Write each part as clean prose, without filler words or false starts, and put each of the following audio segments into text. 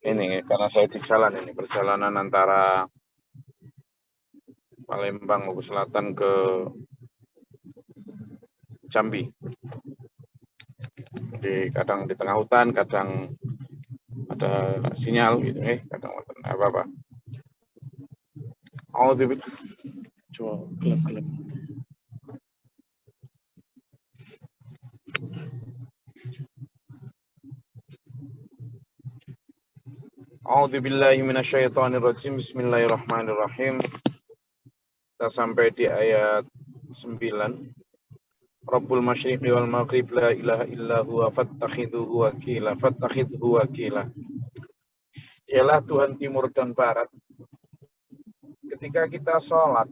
Ini karena saya di jalan ini, perjalanan antara Palembang ke selatan ke Jambi. Jadi kadang di tengah hutan, kadang ada sinyal gitu, kadang apa-apa. Auzubillah. Coba gelap-gelap. A'udzubillahi minasyaitonirrajim. Bismillahirrahmanirrahim. Kita sampai di ayat 9. Rabbul masyriqi wal maghrib la ilaha illa huwa fattakhidhuhu wakila. Fattakhidhuhu wakila. Ialah Tuhan timur dan barat. Ketika kita sholat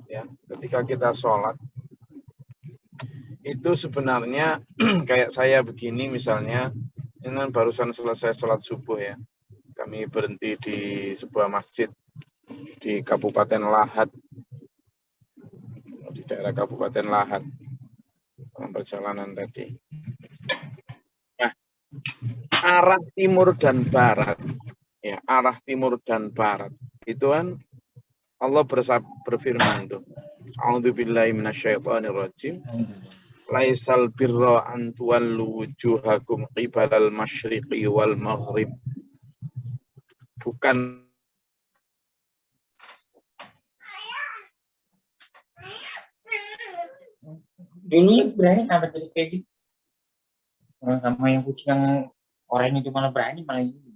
itu sebenarnya kayak saya begini misalnya, ini barusan selesai sholat subuh ya. Kami berhenti di sebuah masjid di Kabupaten Lahat, di daerah Kabupaten Lahat, perjalanan tadi. Nah, arah timur dan barat, ya arah timur dan barat itu kan Allah berfirman tuh, A'udzubillahi minasyaitonirrajim. Laisal birra an tuwallu wujuhakum qibalal masyriqi wal maghrib. Bukan dulu berani apa jadi kayak gitu orang sama yang kucing yang orang itu malah berani malah gitu.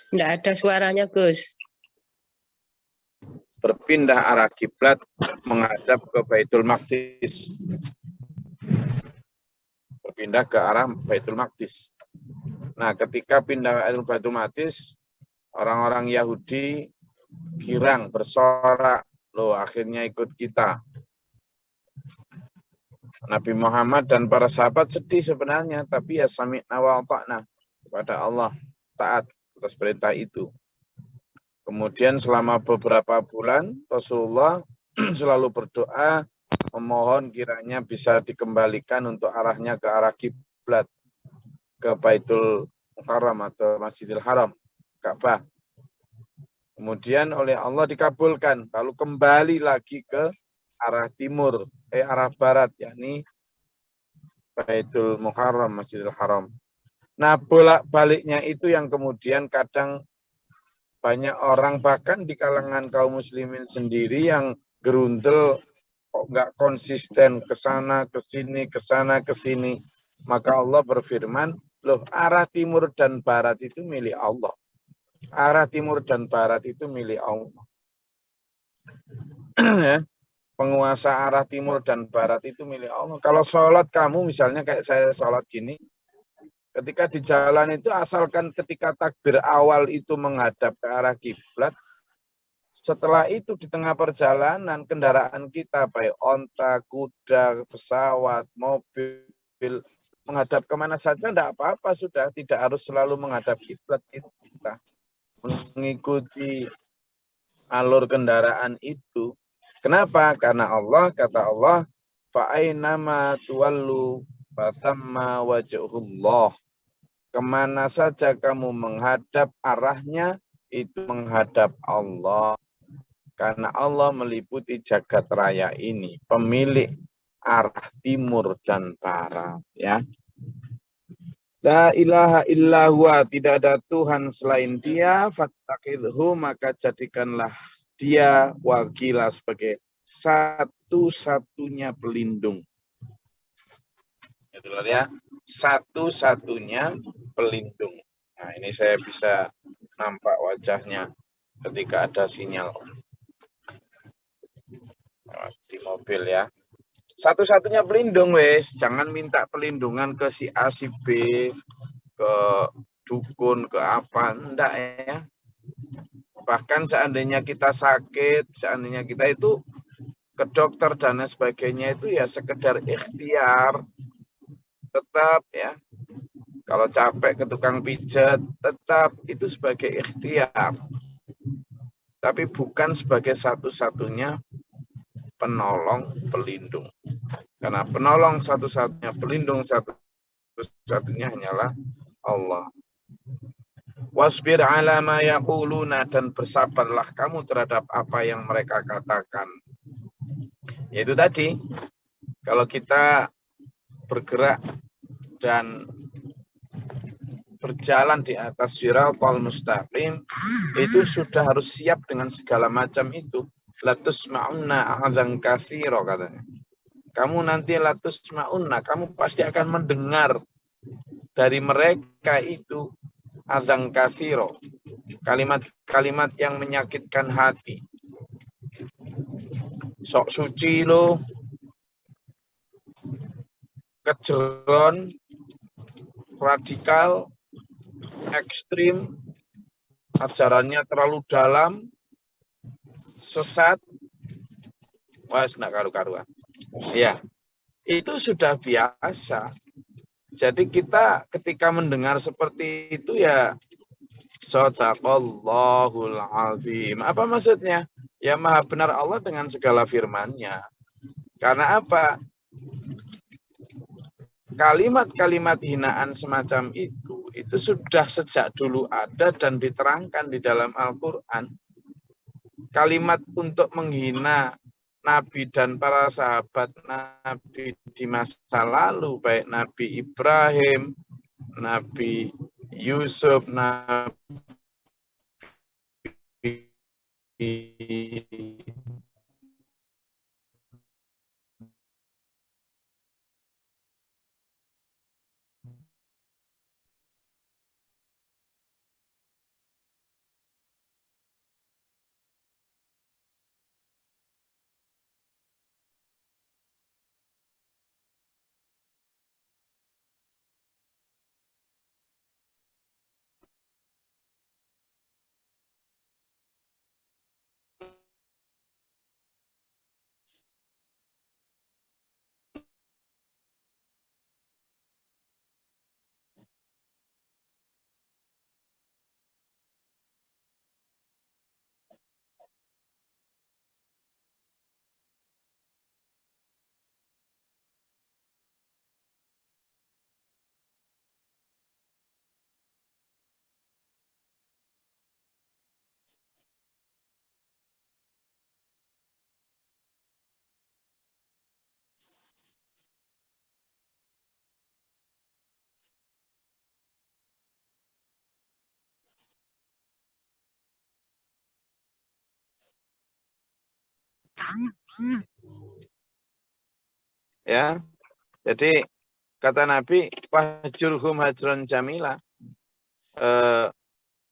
Tidak ada suaranya, Gus. Berpindah arah kiblat menghadap ke Baitul Maqdis. Berpindah ke arah Baitul Maqdis. Nah, ketika pindah ke Baitul Maqdis, orang-orang Yahudi girang, bersorak, loh akhirnya ikut kita. Nabi Muhammad dan para sahabat sedih sebenarnya, tapi ya sami'na wa ata'na, kepada Allah, taat atas perintah itu. Kemudian selama beberapa bulan Rasulullah selalu berdoa memohon kiranya bisa dikembalikan untuk arahnya ke arah kiblat, ke Baitul Mukarram atau Masjidil Haram, Ka'bah. Kemudian oleh Allah dikabulkan, lalu kembali lagi ke arah timur, arah barat, yakni Baitul Mukarram, Masjidil Haram. Nah, bolak-baliknya itu yang kemudian kadang banyak orang bahkan di kalangan kaum muslimin sendiri yang gerundel, kok nggak konsisten ke sana, ke sini, ke sana, ke sini. Maka Allah berfirman, loh arah timur dan barat itu milik Allah. Arah timur dan barat itu milik Allah. Penguasa arah timur dan barat itu milik Allah. Kalau sholat kamu misalnya kayak saya sholat gini, ketika di jalan itu asalkan ketika takbir awal itu menghadap ke arah kiblat, setelah itu di tengah perjalanan kendaraan kita baik onta, kuda, pesawat, mobil menghadap kemana saja tidak apa-apa, sudah tidak harus selalu menghadap kiblat, kita mengikuti alur kendaraan itu. Kenapa? Karena Allah, kata Allah, fa'ainama tuwallu fatamma wajhullah. Kemana saja kamu menghadap, arahnya itu menghadap Allah. Karena Allah meliputi jagat raya ini, pemilik arah timur dan barat, ya. La ilaha illa huwa, tidak ada Tuhan selain Dia, fattakhidhu, maka jadikanlah Dia wakila sebagai satu-satunya pelindung. Itu ya, satu-satunya pelindung. Nah, ini saya bisa nampak wajahnya ketika ada sinyal di mobil, ya. Satu-satunya pelindung, wes. Jangan minta pelindungan ke si A, si B, ke dukun, ke apa. Enggak, ya. Bahkan seandainya kita sakit, seandainya kita itu ke dokter dan sebagainya, itu ya sekedar ikhtiar. Tetap, ya. Kalau capek ke tukang pijat, tetap itu sebagai ikhtiar. Tapi bukan sebagai satu-satunya penolong, pelindung. Karena penolong satu-satunya, pelindung satu-satunya hanyalah Allah. Wasbir ala ma yaquluna, dan bersabarlah kamu terhadap apa yang mereka katakan. Yaitu tadi, kalau kita bergerak dan berjalan di atas siratal mustaqim, itu sudah harus siap dengan segala macam itu. Latus ma'unna a'adzan katsira, katanya. Kamu nanti latus ma'unna, kamu pasti akan mendengar dari mereka itu adzan katsira, kalimat-kalimat yang menyakitkan hati. Sok suci lo, kejeron, radikal, ekstrim, ajarannya terlalu dalam, sesat, wah, nak karu-karuan. Ya, itu sudah biasa. Jadi kita ketika mendengar seperti itu, ya, shadaqallahul azim. Apa maksudnya? Ya, maha benar Allah dengan segala firman-Nya. Karena apa? Kalimat-kalimat hinaan semacam itu sudah sejak dulu ada dan diterangkan di dalam Al-Quran. Kalimat untuk menghina Nabi dan para sahabat Nabi di masa lalu, baik Nabi Ibrahim, Nabi Yusuf, Nabi ya. Jadi kata Nabi, wahjurhum hajron jamila.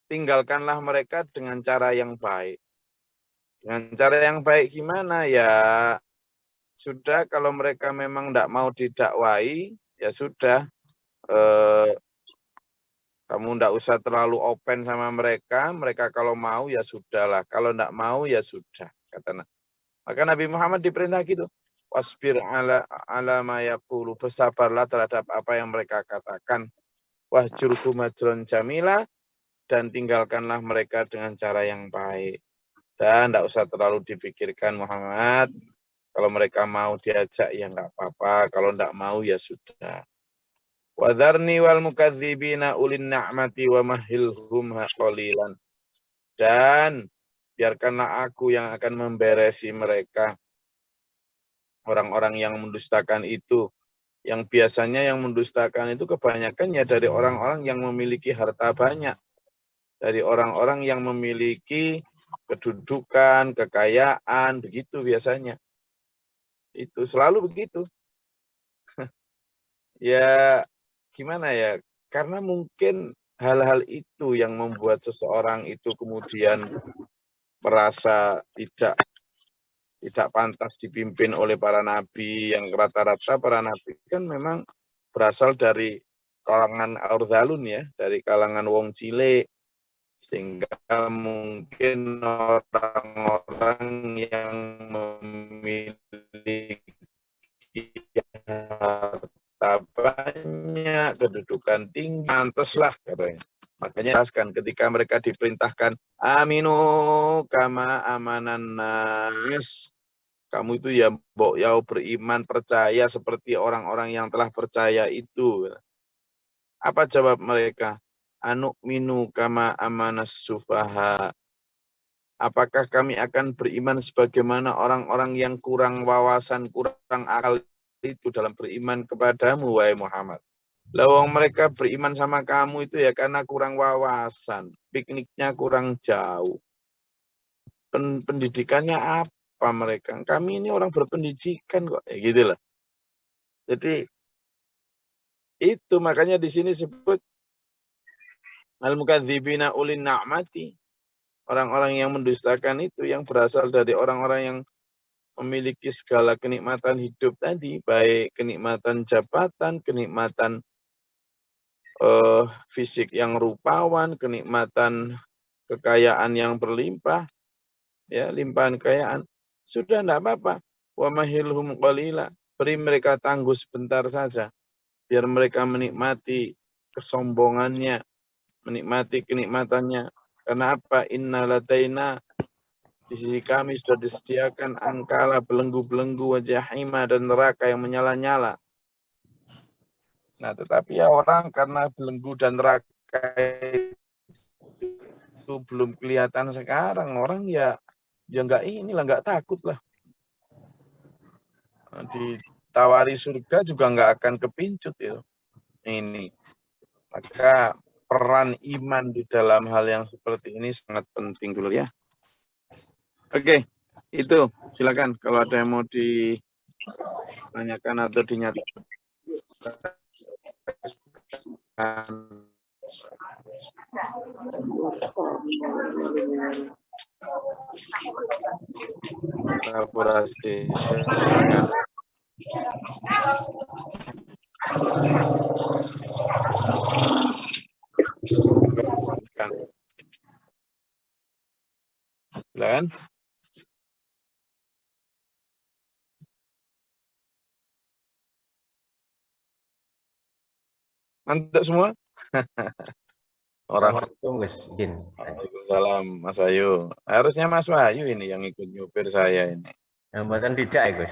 Tinggalkanlah mereka dengan cara yang baik. Dengan cara yang baik gimana? Ya sudah, kalau mereka memang tidak mau didakwai, ya sudah. Kamu tidak usah terlalu open sama mereka. Mereka kalau mau ya sudahlah. Kalau tidak mau ya sudah. Maka Nabi Muhammad diperintah gitu. Wasbir ala ma yaqulu, bersabarlah terhadap apa yang mereka katakan. Wahjurhum hajron jamila, dan tinggalkanlah mereka dengan cara yang baik. Dan tidak usah terlalu dipikirkan, Muhammad. Kalau mereka mau diajak ya nggak apa-apa. Kalau tidak mau ya sudah. Wadharni wal mukadzibina ulin na'mati wa mahilhum qalilan. Dan biarkanlah aku yang akan memberesi mereka. Orang-orang yang mendustakan itu, yang biasanya yang mendustakan itu kebanyakan ya dari orang-orang yang memiliki harta banyak, dari orang-orang yang memiliki kedudukan, kekayaan, begitu biasanya. Itu selalu begitu. Ya, gimana ya? Karena mungkin hal-hal itu yang membuat seseorang itu kemudian merasa tidak pantas dipimpin oleh para nabi, yang rata-rata para nabi kan memang berasal dari kalangan Aurdzalun ya, dari kalangan wong cilik, sehingga mungkin orang-orang yang memiliki harta banyak, kedudukan tinggi, pantaslah katanya. Makanya jelaskan ketika mereka diperintahkan aminu kama amanan nas. Kamu itu ya beriman, percaya seperti orang-orang yang telah percaya itu. Apa jawab mereka? Anu minu kama amanas sufaha. Apakah kami akan beriman sebagaimana orang-orang yang kurang wawasan, kurang akal itu dalam beriman kepadamu, wahai Muhammad? Lawang mereka beriman sama kamu itu ya karena kurang wawasan, pikniknya kurang jauh. Pendidikannya apa mereka? Kami ini orang berpendidikan kok, ya gitu lah. Jadi itu makanya di sini sebut al-mukadzibina ulin na'mati. Orang-orang yang mendustakan itu yang berasal dari orang-orang yang memiliki segala kenikmatan hidup tadi, baik kenikmatan jabatan, kenikmatan fisik yang rupawan, kenikmatan kekayaan yang berlimpah, ya limpahan kekayaan. Sudah tidak apa-apa. Wa mahilhum qalila. Beri mereka tangguh sebentar saja. Biar mereka menikmati kesombongannya, menikmati kenikmatannya. Karena apa? Inna ladaina, di sisi kami sudah disediakan angkala, belenggu-belenggu, wajahima, dan neraka yang menyala-nyala. Nah, tetapi ya orang karena belenggu dan neraka itu belum kelihatan sekarang, orang ya nggak takut lah. Ditawari surga juga nggak akan kepincut itu. Ini. Maka peran iman di dalam hal yang seperti ini sangat penting dulu ya. Oke, itu silakan kalau ada yang mau ditanyakan atau dinyatakan. Kolaborasi. Silakan. Mantap semua. Orang Waalaikumsalam Mas Wahyu. Harusnya Mas Wahyu ini yang ikut nyupir saya ini. Hambatan tidak ya Gus.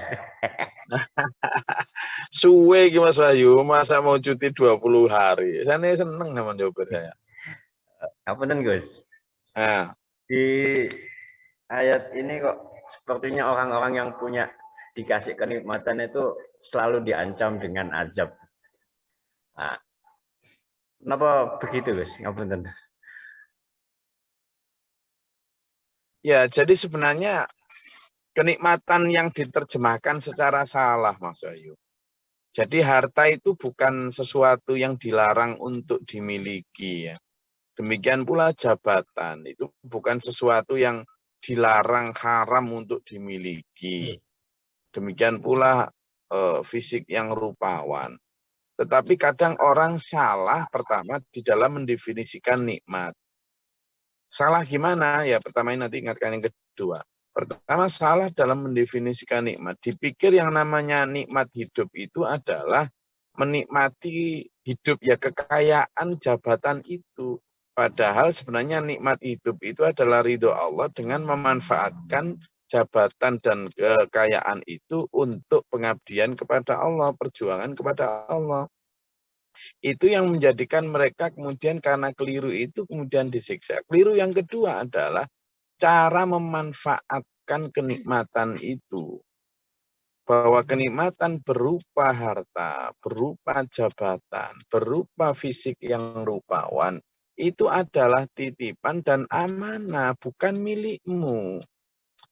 Suwe ki Mas Wahyu, masa mau cuti 20 hari. Saya seneng sama nyupir saya. Apa nih Gus? Nah. Di ayat ini kok sepertinya orang-orang yang punya dikasih kenikmatan itu selalu diancam dengan azab. Nah, kenapa begitu Gus? Ngapunten. Ya, jadi sebenarnya kenikmatan yang diterjemahkan secara salah, Mas Wahyu. Jadi harta itu bukan sesuatu yang dilarang untuk dimiliki ya. Demikian pula jabatan itu bukan sesuatu yang dilarang haram untuk dimiliki. Demikian pula fisik yang rupawan. Tetapi kadang orang salah pertama di dalam mendefinisikan nikmat. Salah gimana? Ya pertama ini nanti ingatkan yang kedua. Pertama salah dalam mendefinisikan nikmat. Dipikir yang namanya nikmat hidup itu adalah menikmati hidup ya kekayaan jabatan itu. Padahal sebenarnya nikmat hidup itu adalah ridho Allah dengan memanfaatkan jabatan dan kekayaan itu untuk pengabdian kepada Allah, perjuangan kepada Allah. Itu yang menjadikan mereka kemudian karena keliru itu kemudian disiksa. Keliru yang kedua adalah cara memanfaatkan kenikmatan itu. Bahwa kenikmatan berupa harta, berupa jabatan, berupa fisik yang rupawan, itu adalah titipan dan amanah, bukan milikmu.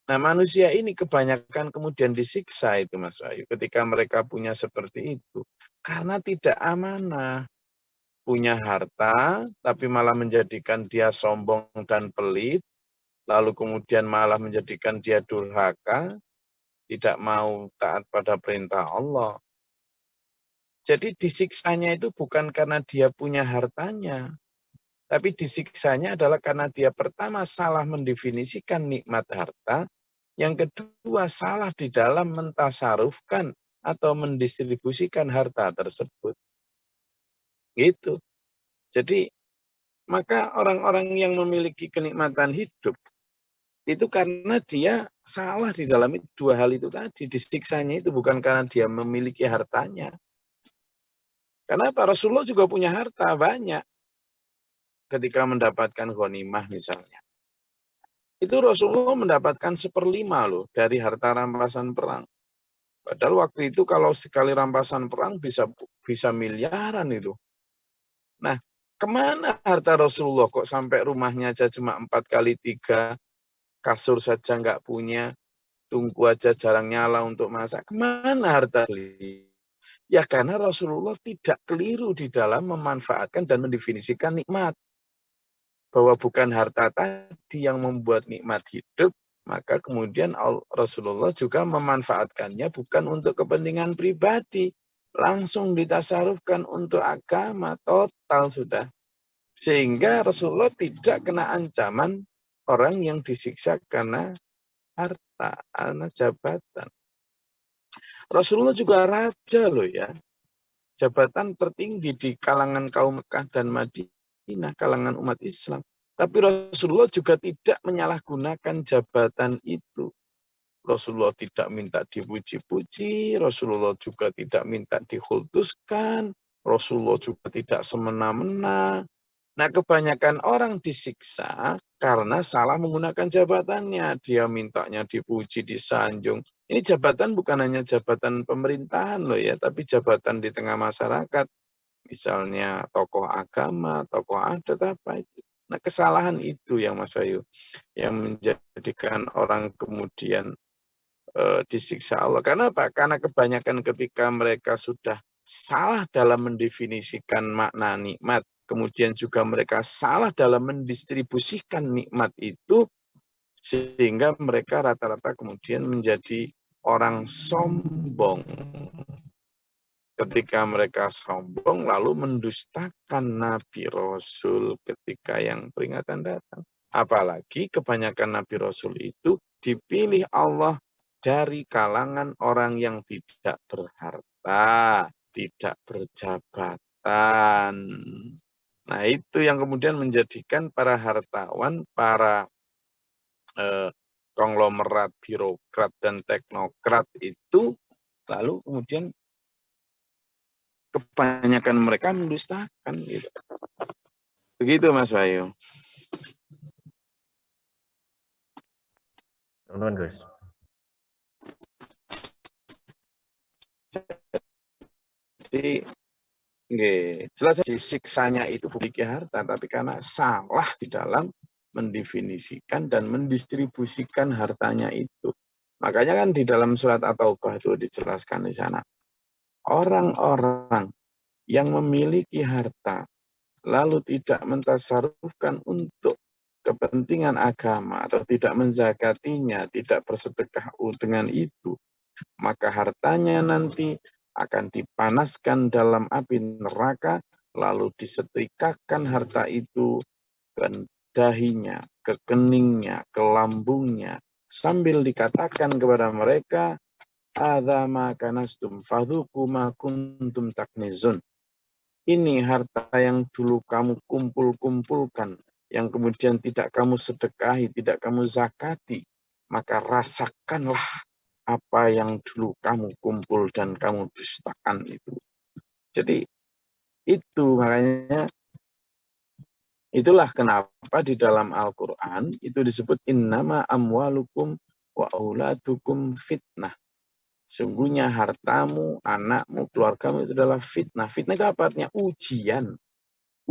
Nah, manusia ini kebanyakan kemudian disiksa itu, Mas Wahyu, ketika mereka punya seperti itu. Karena tidak amanah. Punya harta, tapi malah menjadikan dia sombong dan pelit, lalu kemudian malah menjadikan dia durhaka, tidak mau taat pada perintah Allah. Jadi disiksanya itu bukan karena dia punya hartanya, tapi disiksanya adalah karena dia pertama salah mendefinisikan nikmat harta, yang kedua salah di dalam mentasarufkan atau mendistribusikan harta tersebut. Gitu. Jadi maka orang-orang yang memiliki kenikmatan hidup itu karena dia salah di dalam dua hal itu tadi. Disiksanya itu bukan karena dia memiliki hartanya. Karena Rasulullah juga punya harta banyak ketika mendapatkan ghanimah misalnya. Itu Rasulullah mendapatkan 1/5 loh dari harta rampasan perang. Padahal waktu itu kalau sekali rampasan perang bisa miliaran itu. Nah, kemana harta Rasulullah kok sampai rumahnya aja cuma 4x3, kasur saja nggak punya, tungku aja jarang nyala untuk masak. Kemana harta beliau? Ya karena Rasulullah tidak keliru di dalam memanfaatkan dan mendefinisikan nikmat. Bahwa bukan harta tadi yang membuat nikmat hidup, maka kemudian Rasulullah juga memanfaatkannya bukan untuk kepentingan pribadi. Langsung ditasarufkan untuk agama, total sudah. Sehingga Rasulullah tidak kena ancaman orang yang disiksa karena harta, karena jabatan. Rasulullah juga raja loh ya. Jabatan tertinggi di kalangan kaum Mekah dan Madinah, kalangan umat Islam. Tapi Rasulullah juga tidak menyalahgunakan jabatan itu. Rasulullah tidak minta dipuji-puji, Rasulullah juga tidak minta dikultuskan, Rasulullah juga tidak semena-mena. Nah, kebanyakan orang disiksa karena salah menggunakan jabatannya. Dia mintanya dipuji, disanjung. Ini jabatan bukan hanya jabatan pemerintahan loh ya, tapi jabatan di tengah masyarakat. Misalnya tokoh agama, tokoh adat, apa itu. Nah, kesalahan itu yang Mas Bayu, yang menjadikan orang kemudian disiksa Allah. Karena apa? Karena kebanyakan ketika mereka sudah salah dalam mendefinisikan makna nikmat, kemudian juga mereka salah dalam mendistribusikan nikmat itu, sehingga mereka rata-rata kemudian menjadi orang sombong. Ketika mereka sombong, lalu mendustakan Nabi Rasul ketika yang peringatan datang. Apalagi kebanyakan Nabi Rasul itu dipilih Allah dari kalangan orang yang tidak berharta, tidak berjabatan. Nah, itu yang kemudian menjadikan para hartawan, para konglomerat, birokrat, dan teknokrat itu lalu kemudian kebanyakan mereka mendustakan. Gitu. Begitu Mas Bayu. Teman-teman Gus. Jadi jelas disiksanya itu bukan harta, tapi karena salah di dalam mendefinisikan dan mendistribusikan hartanya itu. Makanya kan di dalam surat At-Taubah itu dijelaskan di sana. Orang-orang yang memiliki harta lalu tidak mentasarufkan untuk kepentingan agama atau tidak menzakatinya, tidak bersedekah dengan itu, maka hartanya nanti akan dipanaskan dalam api neraka, lalu disetrikakan harta itu ke dahinya, ke keningnya, ke lambungnya, sambil dikatakan kepada mereka, "Hadza ma kanastum fadzuqu ma kuntum taknizun." Ini harta yang dulu kamu kumpul-kumpulkan, yang kemudian tidak kamu sedekahi, tidak kamu zakati, maka rasakanlah apa yang dulu kamu kumpul dan kamu dustakan itu. Jadi itu makanya Itulah kenapa di dalam Al-Quran itu disebut innama amwalukum wa auladukum fitnah. Sungguhnya hartamu, anakmu, keluargamu itu adalah fitnah. Fitnah itu apa artinya? Ujian.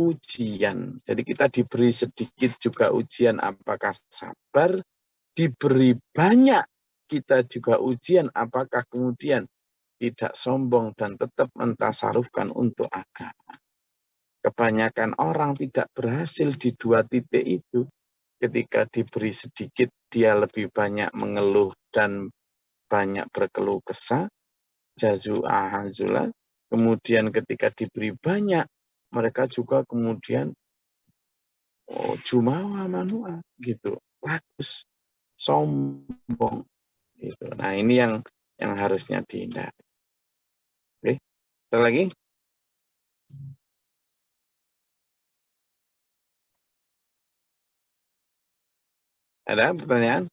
Ujian. Jadi kita diberi sedikit juga ujian apakah sabar, diberi banyak kita juga ujian apakah kemudian tidak sombong dan tetap mentasarufkan untuk agama. Kebanyakan orang tidak berhasil di dua titik itu. Ketika diberi sedikit, dia lebih banyak mengeluh dan banyak berkeluh kesah. Jazu'ah hazula. Kemudian ketika diberi banyak, mereka juga kemudian jumawa manua gitu. Rakus, sombong gitu. Nah, ini yang harusnya dihindari. Oke, ada lagi? Ada pertanyaan?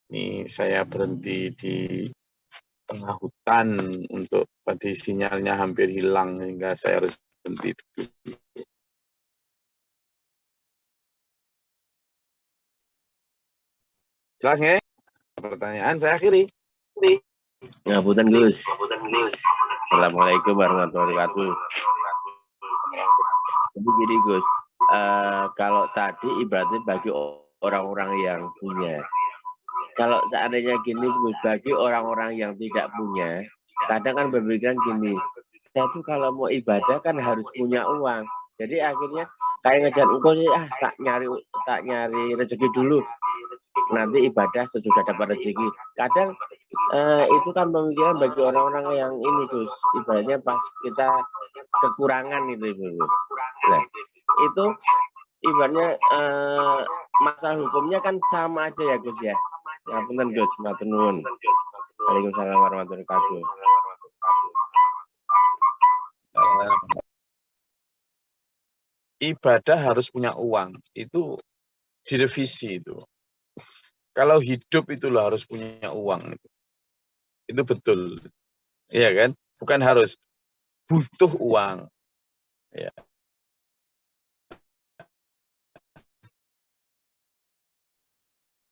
Ini saya berhenti di tengah hutan untuk tadi sinyalnya hampir hilang hingga saya harus berhenti dulu. Jelas nggak? Pertanyaan saya akhiri. Ngapunten Gus. Assalamualaikum warahmatullahi wabarakatuh. Jadi gini Gus, kalau tadi ibaratnya bagi orang-orang yang punya. Kalau seandainya gini Gus, bagi orang-orang yang tidak punya, kadang kan berpikiran gini, saya tuh kalau mau ibadah kan harus punya uang. Jadi akhirnya kayak ngejar engkau sih, tak nyari rezeki dulu. Nanti ibadah sesudah dapat rezeki. Kadang itu kan pemikiran bagi orang-orang yang ini Gus, ibaratnya pas kita kekurangan itu Ibu. Nah, itu ibaratnya masalah hukumnya kan sama aja ya Gus ya. Ngapunten Gus, matur nuwun. Waalaikumsalam warahmatullahi wabarakatuh. Ibadah harus punya uang. Itu direvisi itu. Kalau hidup itu loh harus punya uang. Itu betul. Iya kan? Bukan harus. Butuh uang. Ya.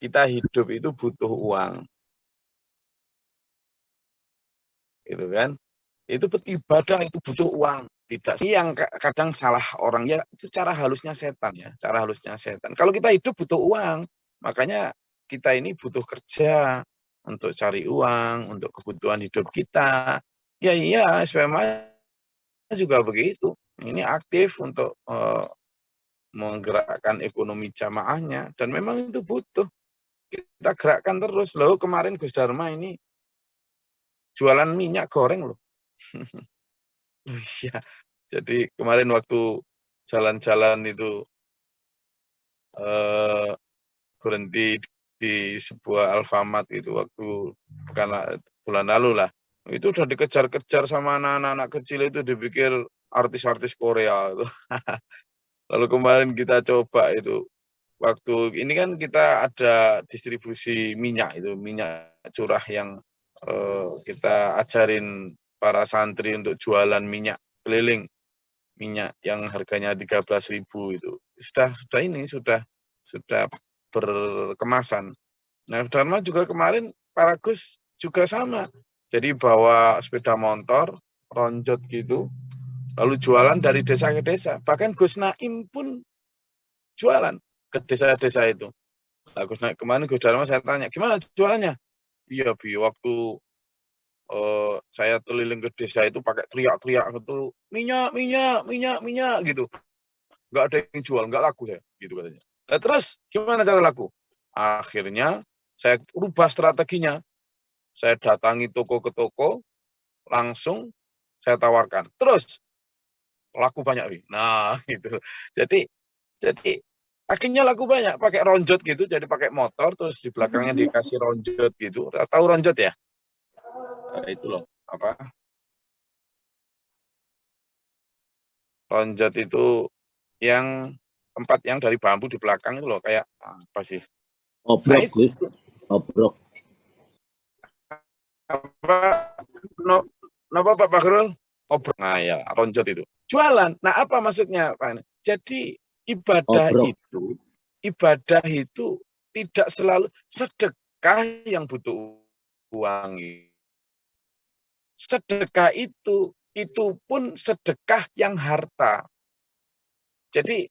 Kita hidup itu butuh uang. Gitu kan? Itu beribadah itu butuh uang. Tidak sih yang kadang salah orang ya itu cara halusnya setan ya. Cara halusnya setan. Kalau kita hidup butuh uang. Makanya kita ini butuh kerja untuk cari uang, untuk kebutuhan hidup kita. Ya iya, SPMA juga begitu. Ini aktif untuk menggerakkan ekonomi jamaahnya. Dan memang itu butuh. Kita gerakkan terus. Loh kemarin Gus Dharma ini jualan minyak goreng loh. Iya. Jadi kemarin waktu jalan-jalan itu berhenti di sebuah Alfamart itu waktu bulan lalu lah. Itu udah dikejar-kejar sama anak-anak kecil itu dipikir artis-artis Korea itu. Lalu kemarin kita coba itu waktu ini kan kita ada distribusi minyak itu, minyak curah yang kita ajarin para santri untuk jualan minyak keliling, minyak yang harganya 13.000 itu. Sudah berkemasan. Nah, Dharma juga kemarin para Gus juga sama. Jadi bawa sepeda motor, ronjot gitu, lalu jualan dari desa ke desa. Bahkan Gus Naim pun jualan ke desa-desa itu. Nah, kemarin Gus Dharma saya tanya, gimana jualannya? Iya, Bi, waktu saya keliling ke desa itu pakai teriak-teriak gitu, minyak gitu. Nggak ada yang jual, nggak laku saya, gitu katanya. Nah, terus gimana cara laku? Akhirnya saya rubah strateginya. Saya datangi toko ke toko, langsung saya tawarkan. Terus laku banyak. Nah, gitu. Jadi akhirnya laku banyak. Pakai ronjot gitu, jadi pakai motor, terus di belakangnya dikasih ronjot gitu. Tahu ronjot ya? Nah, itu loh, apa? Ronjot itu yang tempat yang dari bambu di belakang itu loh, kayak apa sih? Obrok, Gus. Obrok. Apa Pak Bahrul? Obrok. Nah ya, ronjot itu. Jualan. Nah apa maksudnya Pak? Jadi ibadah itu tidak selalu sedekah yang butuh uang. Sedekah itu pun sedekah yang harta. Jadi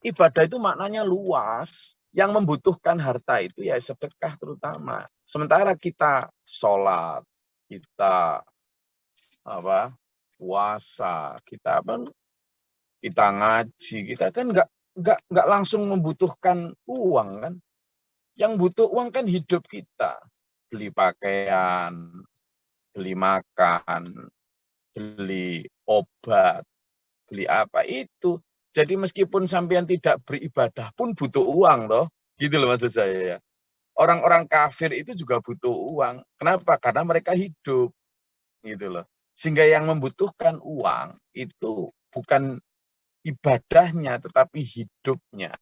ibadah itu maknanya luas. Yang membutuhkan harta itu ya sedekah terutama. Sementara kita sholat, kita puasa, kita ngaji, kita kan nggak langsung membutuhkan uang kan. Yang butuh uang kan hidup kita, beli pakaian, beli makan, beli obat, beli apa itu. Jadi meskipun sampean tidak beribadah pun butuh uang toh. Gitu loh maksud saya ya. Orang-orang kafir itu juga butuh uang. Kenapa? Karena mereka hidup. Gitu loh. Sehingga yang membutuhkan uang itu bukan ibadahnya tetapi hidupnya.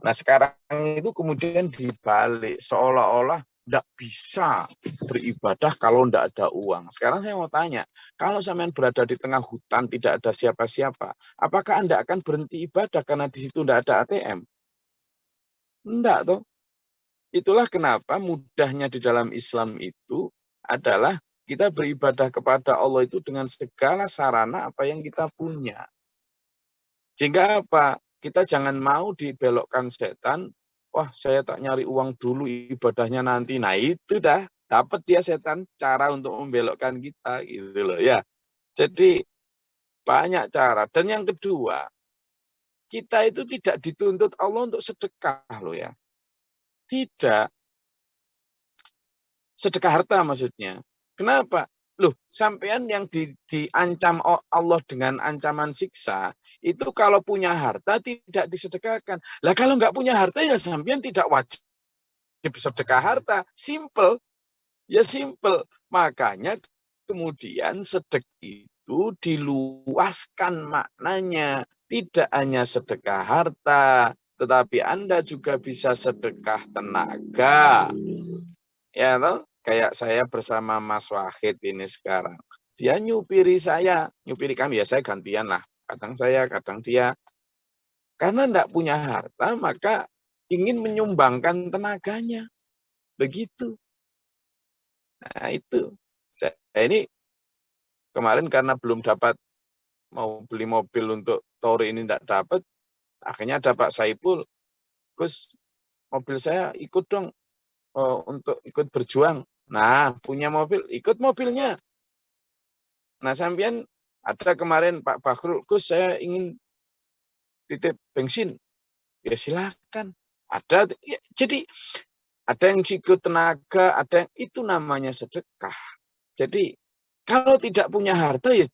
Nah sekarang itu kemudian dibalik. Seolah-olah tidak bisa beribadah kalau tidak ada uang. Sekarang saya mau tanya, kalau sampean berada di tengah hutan tidak ada siapa-siapa, apakah Anda akan berhenti ibadah karena di situ tidak ada ATM? Enggak toh. Itulah kenapa mudahnya di dalam Islam itu adalah kita beribadah kepada Allah itu dengan segala sarana apa yang kita punya. Sehingga apa? Kita jangan mau dibelokkan setan. Wah, saya tak nyari uang dulu, ibadahnya nanti. Nah, itu dah dapat dia setan cara untuk membelokkan kita gitu loh ya. Jadi banyak cara. Dan yang kedua, kita itu tidak dituntut Allah untuk sedekah loh ya. Tidak. Sedekah harta maksudnya. Kenapa? Loh, sampean yang diancam Allah dengan ancaman siksa, itu kalau punya harta tidak disedekahkan. Lah kalau nggak punya harta ya sampean tidak wajib sedekah harta. Simple. Ya simple. Makanya kemudian sedekah itu diluaskan maknanya. Tidak hanya sedekah harta, tetapi Anda juga bisa sedekah tenaga. Ya toh? Kayak saya bersama Mas Wahid ini sekarang. Dia nyupiri saya, nyupiri kami, ya saya gantian lah. Kadang saya, kadang dia. Karena tidak punya harta, maka ingin menyumbangkan tenaganya. Begitu. Nah itu. Saya ini kemarin karena belum dapat, mau beli mobil untuk Tori ini tidak dapat, akhirnya ada Pak Saipul. Gus, mobil saya ikut dong untuk ikut berjuang. Nah, punya mobil, ikut mobilnya. Nah, sampean ada kemarin Pak Bakhrul, Gus saya ingin titip bensin. Ya silakan. Ada ya, jadi ada yang ikut tenaga, ada yang itu namanya sedekah. Jadi kalau tidak punya harta ya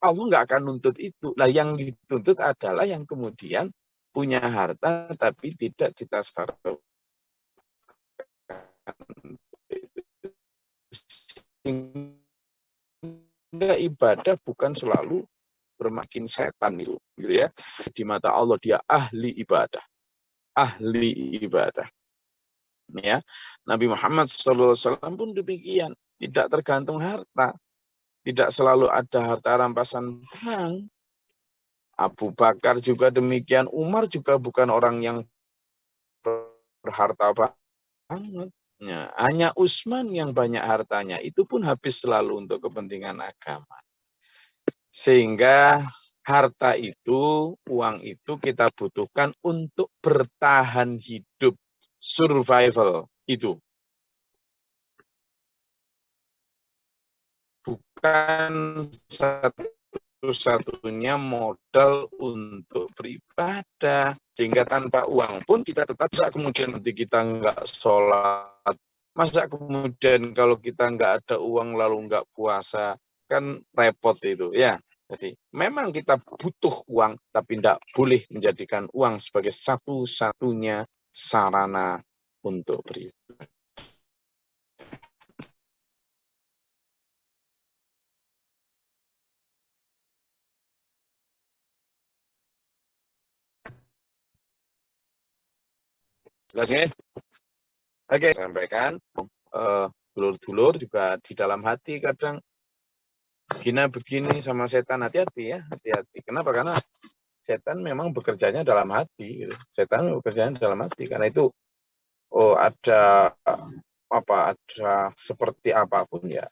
Allah nggak akan nuntut itu. Nah, yang dituntut adalah yang kemudian punya harta tapi tidak ditasarufkan. Sehingga ibadah bukan selalu bermakin setan itu, gitu ya. Di mata Allah dia ahli ibadah, ya. Nabi Muhammad SAW pun demikian, tidak tergantung harta, tidak selalu ada harta rampasan perang. Abu Bakar juga demikian, Umar juga bukan orang yang berharta banget. Ya, hanya Utsman yang banyak hartanya, itu pun habis selalu untuk kepentingan agama. Sehingga harta itu, uang itu kita butuhkan untuk bertahan hidup, survival itu. Bukan satu-satunya modal untuk beribadah. Sehingga tanpa uang pun kita tetap bisa, kemudian nanti kita nggak sholat. Masa kemudian kalau kita nggak ada uang lalu nggak puasa, kan repot itu ya. Jadi memang kita butuh uang, tapi tidak boleh menjadikan uang sebagai satu-satunya sarana untuk beribadah. Jelas ya? Oke, sampaikan. Dulur-dulur juga di dalam hati kadang begini sama setan, hati-hati ya, hati-hati. Kenapa? Karena setan memang bekerjanya dalam hati. Gitu. Setan bekerjanya dalam hati. Karena itu ada seperti apapun ya.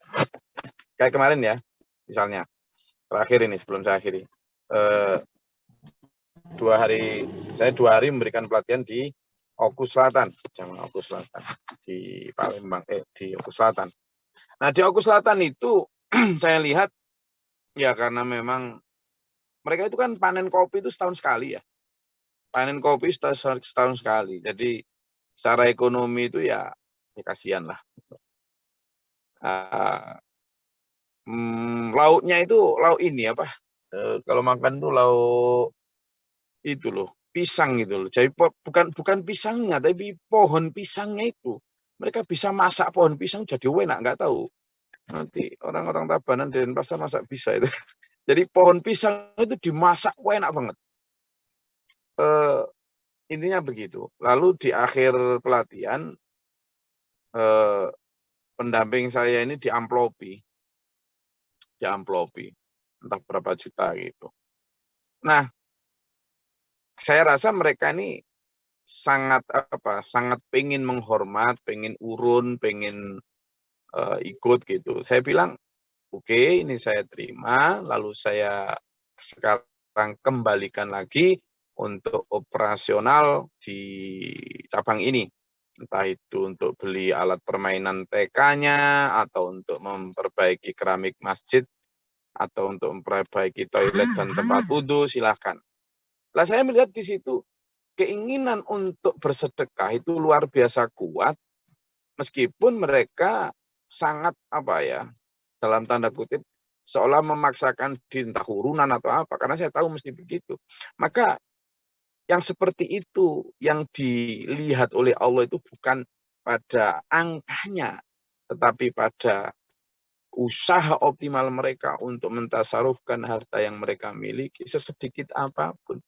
Kayak kemarin ya, misalnya terakhir ini sebelum saya akhiri, saya 2 hari memberikan pelatihan di Oku Selatan, Jaman Oku Selatan di Palembang, di Oku Selatan. Nah di Oku Selatan itu saya lihat ya karena memang mereka itu kan panen kopi itu setahun sekali ya, panen kopi setahun sekali. Jadi secara ekonomi itu ya kasihan lah. Lauknya itu lauk ini apa? Kalau makan tuh lauk itu loh, pisang gitu loh. Jadi bukan pisangnya, tapi pohon pisangnya itu. Mereka bisa masak pohon pisang jadi enak, nggak tahu. Nanti orang-orang Tabanan dan Denpasar masak bisa itu. Jadi pohon pisang itu dimasak enak banget. Intinya begitu. Lalu di akhir pelatihan pendamping saya ini diamplopi, entah berapa juta gitu. Nah, saya rasa mereka ini sangat pengen menghormat, pengen urun, pengen ikut gitu. Saya bilang, oke, ini saya terima, lalu saya sekarang kembalikan lagi untuk operasional di cabang ini. Entah itu untuk beli alat permainan TK-nya, atau untuk memperbaiki keramik masjid, atau untuk memperbaiki toilet dan tempat wudhu, silahkan. Lah saya melihat di situ keinginan untuk bersedekah itu luar biasa kuat, meskipun mereka sangat dalam tanda kutip seolah memaksakan diri, entah urunan atau apa, karena saya tahu mesti begitu. Maka yang seperti itu yang dilihat oleh Allah itu bukan pada angkanya, tetapi pada usaha optimal mereka untuk mentasarufkan harta yang mereka miliki sesedikit apapun.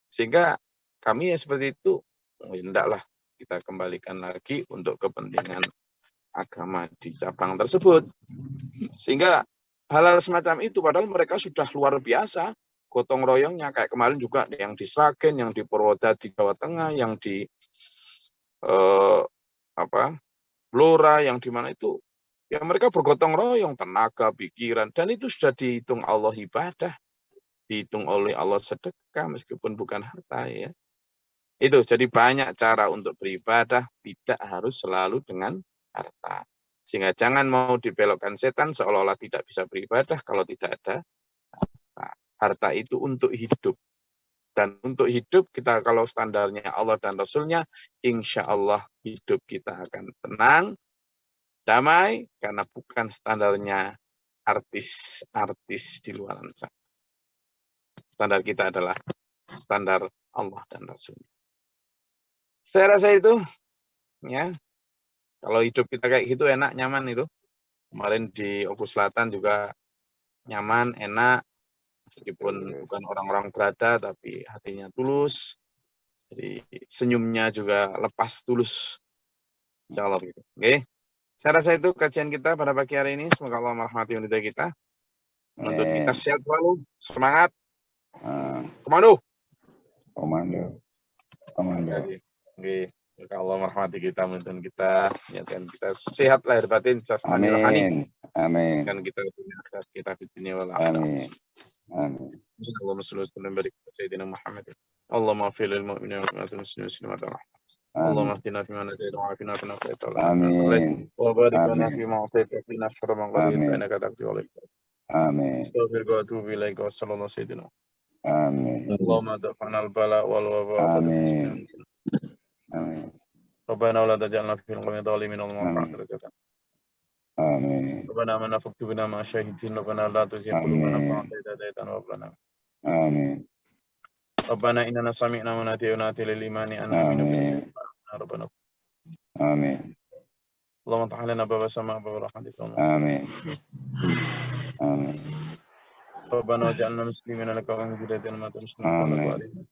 Sehingga kami seperti itu, hendaklah kita kembalikan lagi untuk kepentingan agama di cabang tersebut. Sehingga hal-hal semacam itu padahal mereka sudah luar biasa gotong royongnya, kayak kemarin juga yang di Sragen, yang di Purwodadi Jawa Tengah, yang di Blora, yang di mana itu ya mereka bergotong royong tenaga, pikiran, dan itu sudah dihitung Allah ibadah, dihitung oleh Allah sedekah meskipun bukan harta ya. Itu jadi banyak cara untuk beribadah, tidak harus selalu dengan harta. Sehingga jangan mau dibelokkan setan seolah-olah tidak bisa beribadah kalau tidak ada harta. Harta itu untuk hidup. Dan untuk hidup kita kalau standarnya Allah dan Rasulnya, insya Allah hidup kita akan tenang, damai, karena bukan standarnya artis-artis di luar sana. Standar kita adalah standar Allah dan Rasulnya. Saya rasa itu, ya. Kalau hidup kita kayak gitu enak, nyaman itu. Kemarin di Oku Selatan juga nyaman, enak. Meskipun bukan orang-orang berada, tapi hatinya tulus. Jadi senyumnya juga lepas tulus. Insya Allah gitu. Oke. Saya rasa itu kajian kita pada pagi hari ini. Semoga Allah merahmati wanita kita. Menuntut kita sehat selalu. Semangat. Komando. Oke. Semoga Allah merahmati kita, menuntut kita, menyatakan kita sehat lahir batin, jasmani rohani. Amin. Dan kita punya akhirat kita di dunia wal Amin. amin. Allahumma shalli wa barik ala sayyidina Muhammad. Allahumma fil lil mu'minina wal muslimin wa Allahumma ahdina fi man hadayta wa afina fi man afayta Amin. wa barik lana fi ma atayta wa qina sharra ma qadayta wa innaka taqdi wa la Amin. astaghfiruka wa atubu ilaika wa sallallahu sayyidina. Amin. Allahumma dafa'na al bala wal waba. Amin. Amin. Rabbana wa la taj'alna fil qawmi dhalimin wa Amin. Amin. ربنا آمنا فاكتبنا مع الشاهدين ربنا لا تزغ قلوبنا بعد إذ هديتنا وهب لنا. Amin. ربنا إننا سمعنا مناديا ينادي للإيمان أن آمنوا بالله ربنا. Amin. اللهم افتح لنا باب السماء باب رحمتك. Amin. Amin. ربنا واجعلنا مسلمين لك ومن ذريتنا أمة مسلمة لك.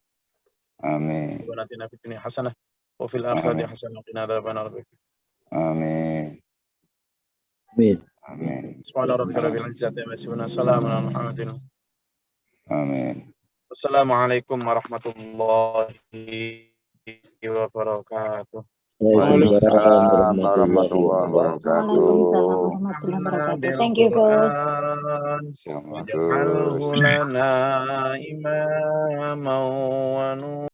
Amin. ربنا آتنا في الدنيا حسنة وفي الآخرة حسنة وقنا عذاب النار. Amin. Amin. Amin. سبحان ربك رب العزة عما يصفون سلام على المرسلين. Amin. Assalamualaikum warahmatullahi wabarakatuh. Waalaikumsalam warahmatullahi wabarakatuh. Waalaikumsalam warahmatullahi wabarakatuh. Thank you, Gus. Sama Gus. Waj'alhu lana imaman wa